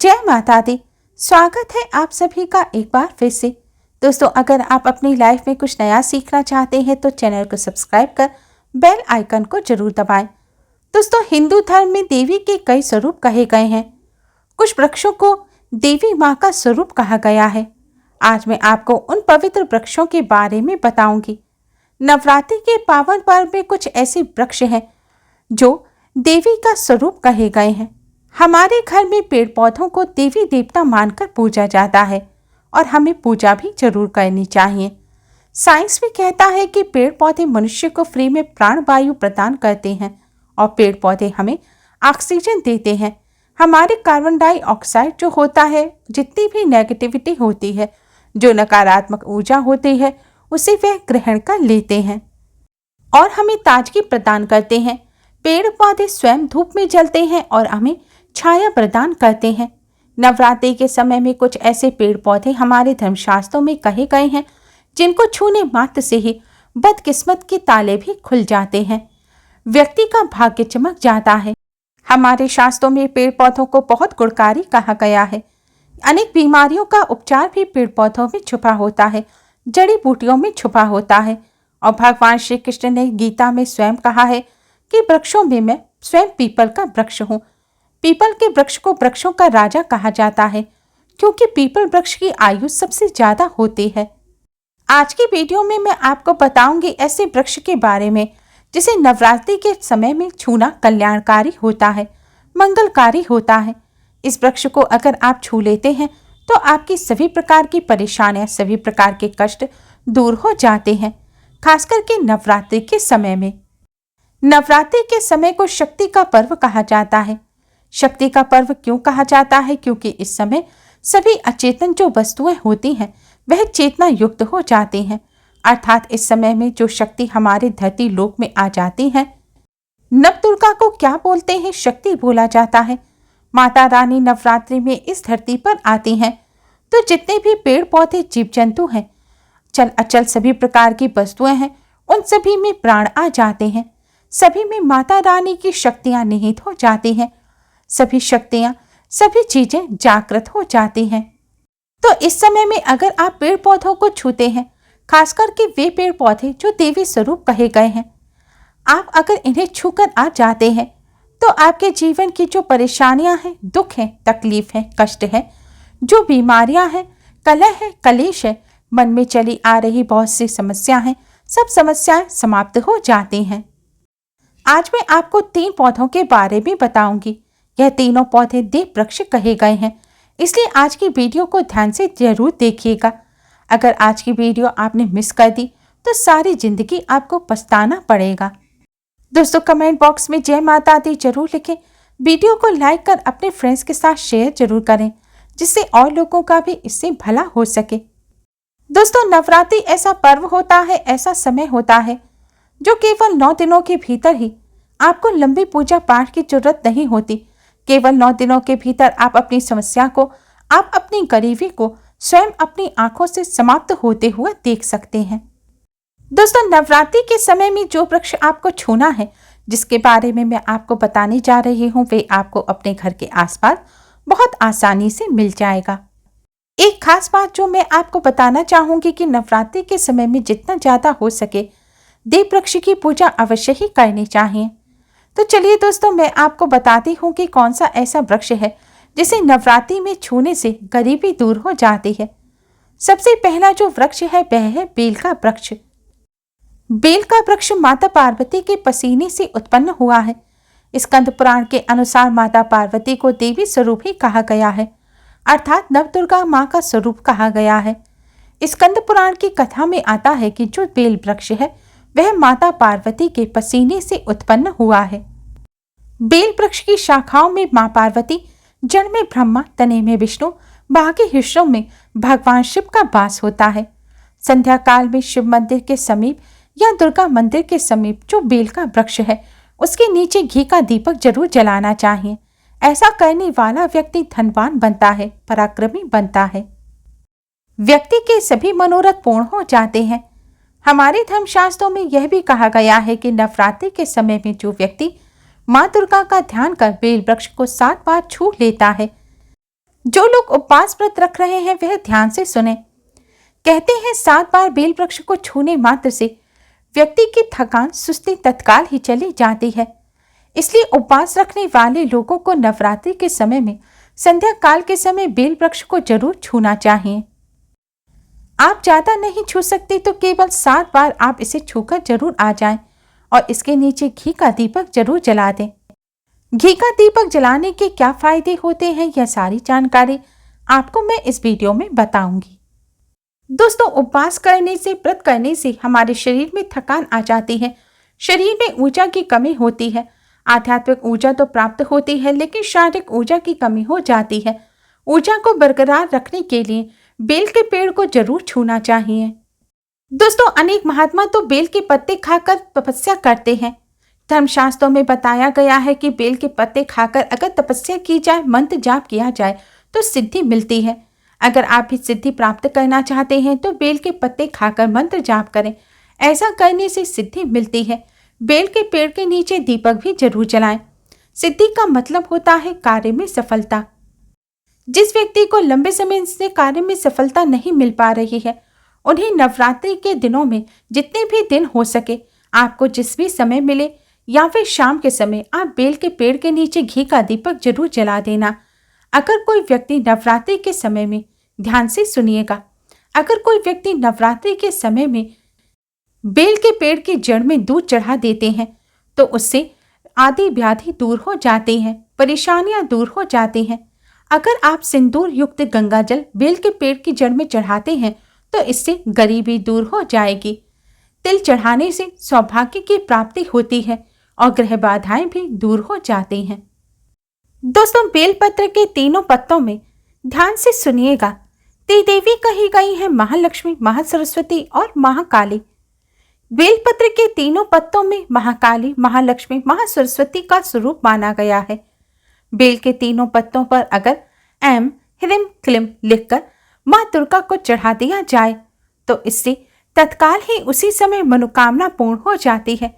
जय माता दी। स्वागत है आप सभी का एक बार फिर से। दोस्तों, अगर आप अपनी लाइफ में कुछ नया सीखना चाहते हैं तो चैनल को सब्सक्राइब कर बेल आइकन को जरूर दबाएं। दोस्तों, हिंदू धर्म में देवी के कई स्वरूप कहे गए हैं। कुछ वृक्षों को देवी माँ का स्वरूप कहा गया है। आज मैं आपको उन पवित्र वृक्षों के बारे में बताऊंगी। नवरात्रि के पावन पर्व में कुछ ऐसे वृक्ष हैं जो देवी का स्वरूप कहे गए हैं। हमारे घर में पेड़ पौधों को देवी देवता मानकर पूजा जाता है और हमें पूजा भी जरूर करनी चाहिए। साइंस भी कहता है कि पेड़ पौधे मनुष्य को फ्री में प्राण वायु प्रदान करते हैं और पेड़ पौधे हमें ऑक्सीजन देते हैं। हमारे कार्बन डाइऑक्साइड जो होता है, जितनी भी नेगेटिविटी होती है, जो नकारात्मक ऊर्जा होती है, उसे वह ग्रहण कर लेते हैं और हमें ताजगी प्रदान करते हैं। पेड़ पौधे स्वयं धूप में जलते हैं और हमें छाया प्रदान करते हैं। नवरात्रि के समय में कुछ ऐसे पेड़ पौधे हमारे धर्मशास्त्रों में कहे गए हैं जिनको छूने मात्र से ही बदकिस्मत के ताले भी खुल जाते हैं, व्यक्ति का भाग्य चमक जाता है। हमारे शास्त्रों में पेड़ पौधों को बहुत गुणकारी कहा गया है। अनेक बीमारियों का उपचार भी पेड़ पौधों में छुपा होता है, जड़ी बूटियों में छुपा होता है। और भगवान श्री कृष्ण ने गीता में स्वयं कहा है कि वृक्षों में मैं स्वयं पीपल का वृक्ष हूँ। पीपल के वृक्ष को वृक्षों का राजा कहा जाता है क्योंकि पीपल वृक्ष की आयु सबसे ज्यादा होती है। आज की वीडियो में मैं आपको बताऊंगी ऐसे वृक्ष के बारे में जिसे नवरात्रि के समय में छूना कल्याणकारी होता है, मंगलकारी होता है। इस वृक्ष को अगर आप छू लेते हैं तो आपकी सभी प्रकार की परेशानियां, सभी प्रकार के कष्ट दूर हो जाते हैं, खास करके नवरात्रि के समय में। नवरात्रि के समय को शक्ति का पर्व कहा जाता है। शक्ति का पर्व क्यों कहा जाता है? क्योंकि इस समय सभी अचेतन जो वस्तुएं होती हैं वह चेतना युक्त हो जाती हैं। अर्थात इस समय में जो शक्ति हमारे धरती लोक में आ जाती है, नवदुर्गा को क्या बोलते हैं? शक्ति बोला जाता है। माता रानी नवरात्रि में इस धरती पर आती हैं तो जितने भी पेड़ पौधे, जीव जंतु हैं, चल अचल सभी प्रकार की वस्तुएं हैं, उन सभी में प्राण आ जाते हैं। सभी में माता रानी की शक्तियां निहित हो जाती हैं। सभी शक्तियां, सभी चीजें जागृत हो जाती हैं। तो इस समय में अगर आप पेड़ पौधों को छूते हैं, खास करके वे पेड़ पौधे जो देवी स्वरूप कहे गए हैं, आप अगर इन्हें छूकर आ जाते हैं तो आपके जीवन की जो परेशानियां हैं, दुख हैं, तकलीफ है, कष्ट है, जो बीमारियां हैं, कलह है, कलेश है, मन में चली आ रही बहुत सी समस्या हैं, सब समस्याएं समाप्त हो जाती हैं। आज मैं आपको 3 पौधों के बारे में बताऊंगी। यह तीनों पौधे देव वृक्ष कहे गए हैं, इसलिए आज की वीडियो को ध्यान से जरूर देखिएगा। अगर आज की वीडियो आपने मिस कर दी तो सारी जिंदगी आपको पछताना पड़ेगा। दोस्तों, कमेंट बॉक्स में जय माता दी जरूर लिखें। वीडियो को लाइक कर अपने फ्रेंड्स के साथ शेयर जरूर करें, जिससे और लोगों का भी इससे भला हो सके। दोस्तों, नवरात्रि ऐसा पर्व होता है, ऐसा समय होता है जो केवल 9 दिनों के भीतर ही, आपको लंबी पूजा पाठ की जरूरत नहीं होती। केवल 9 दिनों के भीतर आप अपनी समस्या को, आप अपनी गरीबी को स्वयं अपनी आंखों से समाप्त होते हुए देख सकते हैं। दोस्तों, नवरात्रि के समय में जो वृक्ष आपको छूना है, जिसके बारे में मैं आपको बताने जा रही हूँ, वे आपको अपने घर के आसपास बहुत आसानी से मिल जाएगा। एक खास बात जो मैं आपको बताना चाहूंगी कि नवरात्रि के समय में जितना ज्यादा हो सके देव वृक्ष की पूजा अवश्य ही करनी चाहिए। तो चलिए दोस्तों, मैं आपको बताती हूँ कि कौन सा ऐसा वृक्ष है जिसे नवरात्रि में छूने से गरीबी दूर हो जाती है। सबसे पहला जो वृक्ष है वह है बेल का वृक्ष। बेल का वृक्ष माता पार्वती के पसीने से उत्पन्न हुआ है। स्कंद पुराण के अनुसार माता पार्वती को देवी स्वरूप ही कहा गया है, अर्थात नवदुर्गा माँ का स्वरूप कहा गया है। स्कंद पुराण की कथा में आता है कि जो बेल वृक्ष है वह माता पार्वती के पसीने से उत्पन्न हुआ है। बेल वृक्ष की शाखाओं में मां पार्वती, जड़ में ब्रह्मा, तने में विष्णु, बाकी हिस्सों में भगवान शिव का वास होता है। संध्या काल में शिव मंदिर के समीप या दुर्गा मंदिर के समीप जो बेल का वृक्ष है, उसके नीचे घी का दीपक जरूर जलाना चाहिए। ऐसा करने वाला व्यक्ति धनवान बनता है, पराक्रमी बनता है। व्यक्ति के सभी मनोरथ पूर्ण हो जाते हैं। हमारे धर्मशास्त्रों में यह भी कहा गया है कि नवरात्रि के समय में जो व्यक्ति माँ दुर्गा का ध्यान कर बेल वृक्ष को 7 बार छू लेता है, जो लोग उपवास व्रत रख रहे हैं वह ध्यान से सुने। कहते हैं 7 बार बेल वृक्ष को छूने मात्र से व्यक्ति की थकान सुस्ती तत्काल ही चली जाती है। इसलिए उपवास रखने वाले लोगों को नवरात्रि के समय में संध्या काल के समय बेल वृक्ष को जरूर छूना चाहिए। आप ज्यादा नहीं छू सकते तो केवल 7 बार आप इसे छूकर जरूर आ जाएं और इसके नीचे घी का दीपक जरूर जला दें। घी का दीपक जलाने के क्या फायदे होते हैं, यह सारी जानकारी आपको मैं इस वीडियो में बताऊंगी। दोस्तों, उपवास करने से, व्रत करने से हमारे शरीर में थकान आ जाती है, शरीर में ऊर्जा की कमी होती है। आध्यात्मिक ऊर्जा तो प्राप्त होती है लेकिन शारीरिक ऊर्जा की कमी हो जाती है। ऊर्जा को बरकरार रखने के लिए बेल के पेड़ को जरूर छूना चाहिए। दोस्तों, अनेक महात्मा तो बेल के पत्ते खाकर तपस्या करते हैं। धर्मशास्त्रों में बताया गया है कि बेल के पत्ते खाकर अगर तपस्या की जाए, मंत्र जाप किया जाए तो सिद्धि मिलती है। अगर आप भी सिद्धि प्राप्त करना चाहते हैं तो बेल के पत्ते खाकर मंत्र जाप करें, ऐसा करने से सिद्धि मिलती है। बेल के पेड़ के नीचे दीपक भी जरूर जलाएं। सिद्धि का मतलब होता है कार्य में सफलता। जिस व्यक्ति को लंबे समय से कार्य में सफलता नहीं मिल पा रही है, उन्हें नवरात्रि के दिनों में जितने भी दिन हो सके, आपको जिस भी समय मिले या फिर शाम के समय, आप बेल के पेड़ के नीचे घी का दीपक जरूर जला देना। अगर कोई व्यक्ति नवरात्रि के समय में, ध्यान से सुनिएगा, अगर कोई व्यक्ति नवरात्रि के समय में बेल के पेड़ की जड़ में दूध चढ़ा देते हैं तो उससे आदि व्याधि दूर हो जाती हैं, परेशानियां दूर हो जाती हैं। अगर आप सिंदूर युक्त गंगा जल बेल के पेड़ की जड़ में चढ़ाते हैं तो इससे गरीबी दूर हो जाएगी। तिल चढ़ाने से सौभाग्य की प्राप्ति होती है और ग्रह बाधाएं भी दूर हो जाती हैं। दोस्तों, बेलपत्र के तीनों पत्तों में ध्यान से सुनिएगा, त्रिदेवी कही गई है, महालक्ष्मी, महासरस्वती और महाकाली। बेलपत्र के तीनों पत्तों में महाकाली, महालक्ष्मी, महासरस्वती का स्वरूप माना गया है। बेल के तीनों पत्तों पर अगर एम ह्रीम क्लीम लिखकर मां दुर्गा को चढ़ा दिया जाए तो इससे तत्काल ही उसी समय मनोकामना पूर्ण हो जाती है,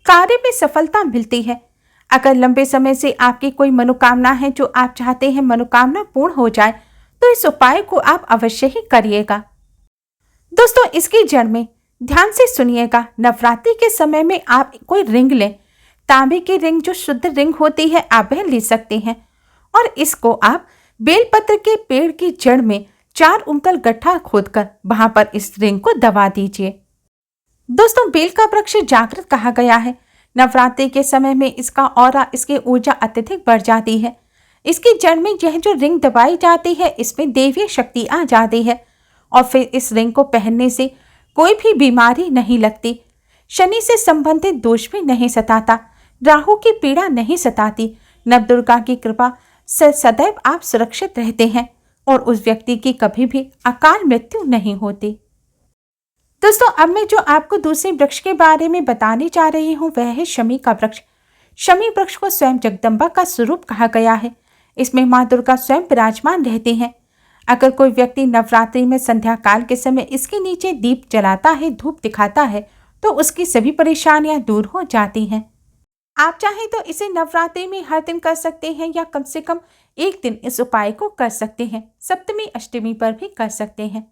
कार्य में सफलता मिलती है। अगर लंबे समय से आपकी कोई मनोकामना है जो आप चाहते हैं मनोकामना पूर्ण हो जाए तो इस उपाय को आप अवश्य ही करिएगा। दोस्तों, इसकी जड़ में ध्यान से सुनिएगा, नवरात्रि के समय में आप कोई रिंग लें, तांबे की रिंग जो शुद्ध रिंग होती है आप वह ले सकते हैं और इसको आप बेलपत्र के पेड़ की जड़ में 4 उंगल गड्ढा खोदकर वहां पर इस रिंग को दबा दीजिए। दोस्तों, बेल का वृक्ष जागृत कहा गया है। नवरात्रि के समय में इसका ऑरा, इसकी ऊर्जा अत्यधिक बढ़ जाती है। इसकी जड़ में यह जो रिंग दबाई जाती है इसमें देवीय शक्ति आ जाती है और फिर इस रिंग को पहनने से कोई भी बीमारी नहीं लगती, शनि से संबंधित दोष भी नहीं सताता, राहु की पीड़ा नहीं सताती, नवदुर्गा की कृपा से सदैव आप सुरक्षित रहते हैं और उस व्यक्ति की कभी भी अकाल मृत्यु नहीं होती। दोस्तों, अब मैं जो आपको दूसरे वृक्ष के बारे में बताने जा रही हूँ वह है शमी का वृक्ष। शमी वृक्ष को स्वयं जगदम्बा का स्वरूप कहा गया है। इसमें माँ दुर्गा स्वयं विराजमान रहती हैं। अगर कोई व्यक्ति नवरात्रि में संध्या काल के समय इसके नीचे दीप जलाता है, धूप दिखाता है तो उसकी सभी परेशानियां दूर हो जाती हैं। आप चाहें तो इसे नवरात्रि में हर दिन कर सकते हैं या कम से कम एक दिन इस उपाय को कर सकते हैं, सप्तमी अष्टमी पर भी कर सकते हैं।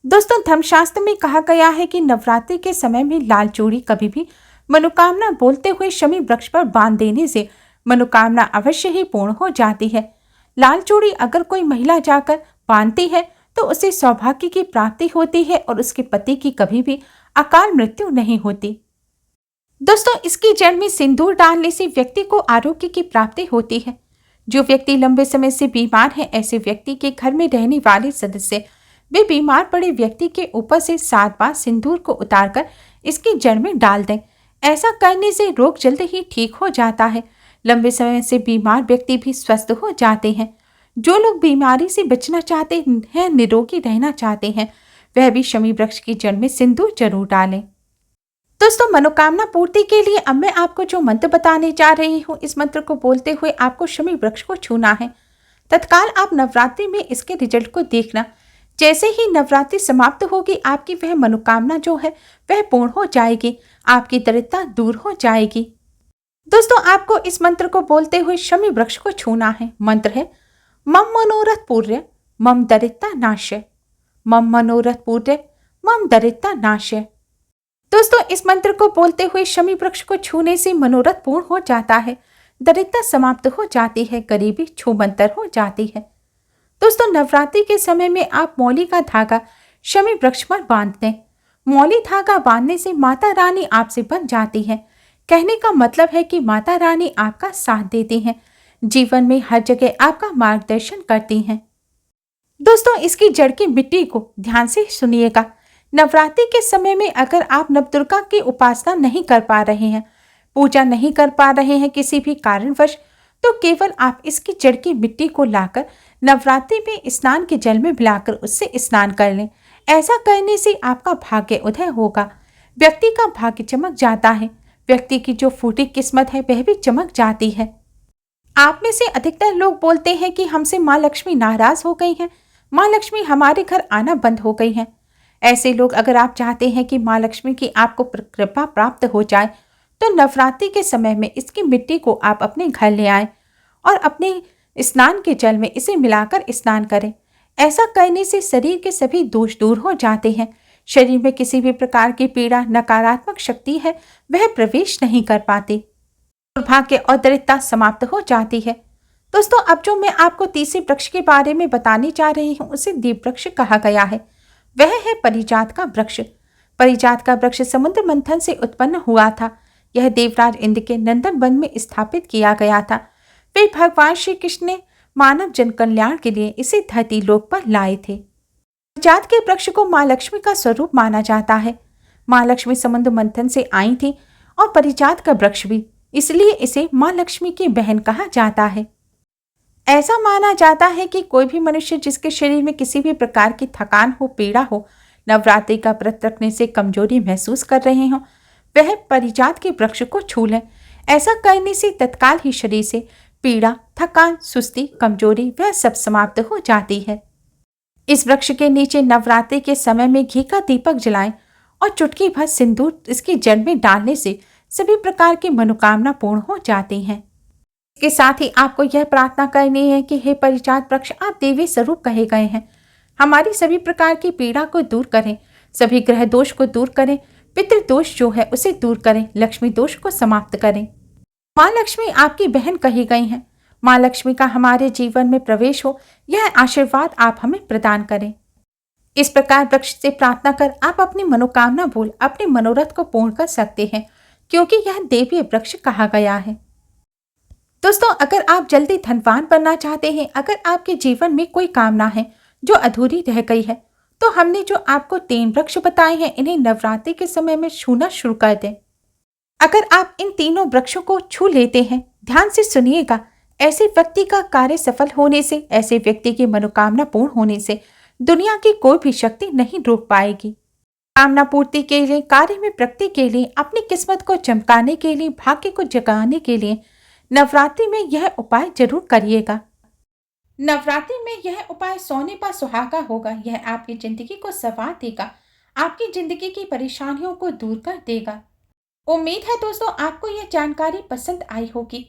दोस्तों, धर्मशास्त्र में कहा गया है कि नवरात्रि के समय में लाल चूड़ी कभी भी मनोकामना बोलते हुए शमी वृक्ष पर बांध देने से मनोकामना अवश्य ही पूर्ण हो जाती है। लाल चूड़ी अगर कोई महिला जाकर बांधती है तो उसे सौभाग्य की प्राप्ति होती है और उसके पति की कभी भी अकाल मृत्यु नहीं होती। दोस्तों, इसकी जड़ में सिंदूर डालने से व्यक्ति को आरोग्य की प्राप्ति होती है। जो व्यक्ति लंबे समय से बीमार है, ऐसे व्यक्ति के घर में रहने वाले सदस्य वे बीमार पड़े व्यक्ति के ऊपर से 7 बार सिंदूर को उतारकर इसकी जड़ में डाल दें। ऐसा करने से रोग जल्द ही ठीक हो जाता है। लंबे समय से बीमार व्यक्ति भी स्वस्थ हो जाते हैं। जो लोग बीमारी से बचना चाहते हैं, निरोगी रहना चाहते हैं, वह भी शमी वृक्ष की जड़ में सिंदूर जरूर डालें। दोस्तों, मनोकामना पूर्ति के लिए अब मैं आपको जो मंत्र बताने जा रही हूँ, इस मंत्र को बोलते हुए आपको शमी वृक्ष को छूना है। तत्काल आप नवरात्रि में इसके रिजल्ट को देखना। जैसे ही नवरात्रि समाप्त होगी आपकी वह मनोकामना जो है वह पूर्ण हो जाएगी, आपकी दरिद्रता दूर हो जाएगी। दोस्तों, आपको इस मंत्र को बोलते हुए शमी वृक्ष को छूना है। मंत्र है मम मनोरथ पूर्य मम दरिद्रता नाश्य, मम मनोरथ पूर्य मम दरिद्रता नाश्य। दोस्तों, इस मंत्र को बोलते हुए शमी वृक्ष को छूने से मनोरथ पूर्ण हो जाता है, दरिद्रता समाप्त हो जाती है, गरीबी छूमंतर हो जाती है। दोस्तों, नवरात्रि के समय में आप मौली का धागा शमी वृक्ष पर बांध दें। मौली धागा बांधने से माता रानी आपसे बन जाती है। कहने का मतलब है कि माता रानी आपका साथ देती हैं, जीवन में हर जगह आपका मार्गदर्शन करती हैं। दोस्तों, इसकी जड़ की मिट्टी को ध्यान से सुनिएगा। नवरात्रि के समय में अगर आप नवदुर्गा की उपासना नहीं कर पा रहे हैं, पूजा नहीं कर पा रहे हैं किसी भी कारणवश, तो केवल आप इसकी जड़ की मिट्टी को लाकर नवरात्रि में स्नान के जल में मिलाकर उससे स्नान कर लें। ऐसा करने से आपका भाग्य उदय होगा, व्यक्ति का भाग्य चमक जाता है, व्यक्ति की जो फूटी किस्मत है वह भी चमक जाती है। आप में से अधिकतर लोग बोलते हैं कि हमसे माँ लक्ष्मी नाराज हो गई हैं, माँ लक्ष्मी हमारे घर आना बंद हो गई हैं। ऐसे लोग, अगर आप चाहते हैं कि माँ लक्ष्मी की आपको कृपा प्राप्त हो जाए, तो नवरात्रि के समय में इसकी मिट्टी को आप अपने घर ले आएं और अपने स्नान के जल में इसे मिलाकर स्नान करें। ऐसा करने से शरीर के सभी दोष दूर हो जाते हैं। शरीर में किसी भी प्रकार की पीड़ा, नकारात्मक शक्ति है वह प्रवेश नहीं कर पाती, दुर्भाग्य और दरिद्रता समाप्त हो जाती है। दोस्तों, अब जो मैं आपको तीसरे वृक्ष के बारे में बताने जा रही हूँ उसे दीप वृक्ष कहा गया है। वह है परिजात का वृक्ष। परिजात का वृक्ष समुद्र मंथन से उत्पन्न हुआ था। यह देवराज इंद्र के नंदन वन में स्थापित किया गया था। वे भगवान श्री कृष्ण ने मानव जन कल्याण के लिए इसे धरती लोक पर लाए थे। परिजात के वृक्ष को माँ लक्ष्मी का स्वरूप माना जाता है। माँ लक्ष्मी समुद्र मंथन से आई थी और परिजात का वृक्ष भी, इसलिए इसे माँ लक्ष्मी की बहन कहा जाता है। ऐसा माना जाता है कि कोई भी मनुष्य जिसके शरीर में किसी भी प्रकार की थकान हो, पीड़ा हो, नवरात्रि का व्रत रखने से कमजोरी महसूस कर रहे हो, वह परिजात के वृक्ष को छू लें। ऐसा करने से तत्काल ही शरीर से पीड़ा, थकान, सुस्ती, कमजोरी वह सब समाप्त हो जाती है। इस वृक्ष के नीचे नवरात्रि के समय में घी का दीपक जलाएं और चुटकी भर सिंदूर इसकी जड़ में डालने से सभी प्रकार की मनोकामना पूर्ण हो जाती हैं। इसके साथ ही आपको यह प्रार्थना करनी है कि हे परिजात वृक्ष, आप देवी स्वरूप कहे गए हैं, हमारी सभी प्रकार की पीड़ा को दूर करें, सभी ग्रह दोष को दूर करें, पितृदोष जो है उसे दूर करें, लक्ष्मी दोष को समाप्त करें। माँ लक्ष्मी आपकी बहन कही गई हैं। माँ लक्ष्मी का हमारे जीवन में प्रवेश हो, यह आशीर्वाद आप हमें प्रदान करें। इस प्रकार वृक्ष से प्रार्थना कर आप अपनी मनोकामना बोल अपने मनोरथ को पूर्ण कर सकते हैं, क्योंकि यह देवीय वृक्ष कहा गया है। दोस्तों, अगर आप जल्दी धनवान बनना चाहते हैं, अगर आपके जीवन में कोई कामना है जो अधूरी रह गई है, तो हमने जो आपको 3 वृक्ष बताए हैं, इन्हें नवरात्रि के समय में छूना शुरू कर दें। अगर आप इन तीनों वृक्षों को छू लेते हैं, ध्यान से सुनिएगा, ऐसे व्यक्ति का कार्य सफल होने से, ऐसे व्यक्ति की मनोकामना पूर्ण होने से दुनिया की कोई भी शक्ति नहीं रोक पाएगी। कामना पूर्ति के लिए, कार्य में प्रगति के लिए, अपनी किस्मत को चमकाने के लिए, भाग्य को जगाने के लिए नवरात्रि में यह उपाय जरूर करिएगा। नवरात्रि में यह उपाय सोने पर सुहागा होगा। यह आपकी जिंदगी को संवार देगा, आपकी जिंदगी की परेशानियों को दूर कर देगा। उम्मीद है दोस्तों आपको यह जानकारी पसंद आई होगी।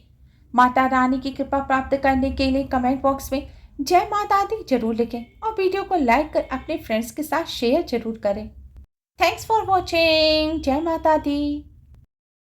माता रानी की कृपा प्राप्त करने के लिए कमेंट बॉक्स में जय माता दी जरूर लिखें और वीडियो को लाइक कर अपने फ्रेंड्स के साथ शेयर जरूर करें। Thanks for watching. जय माता दी।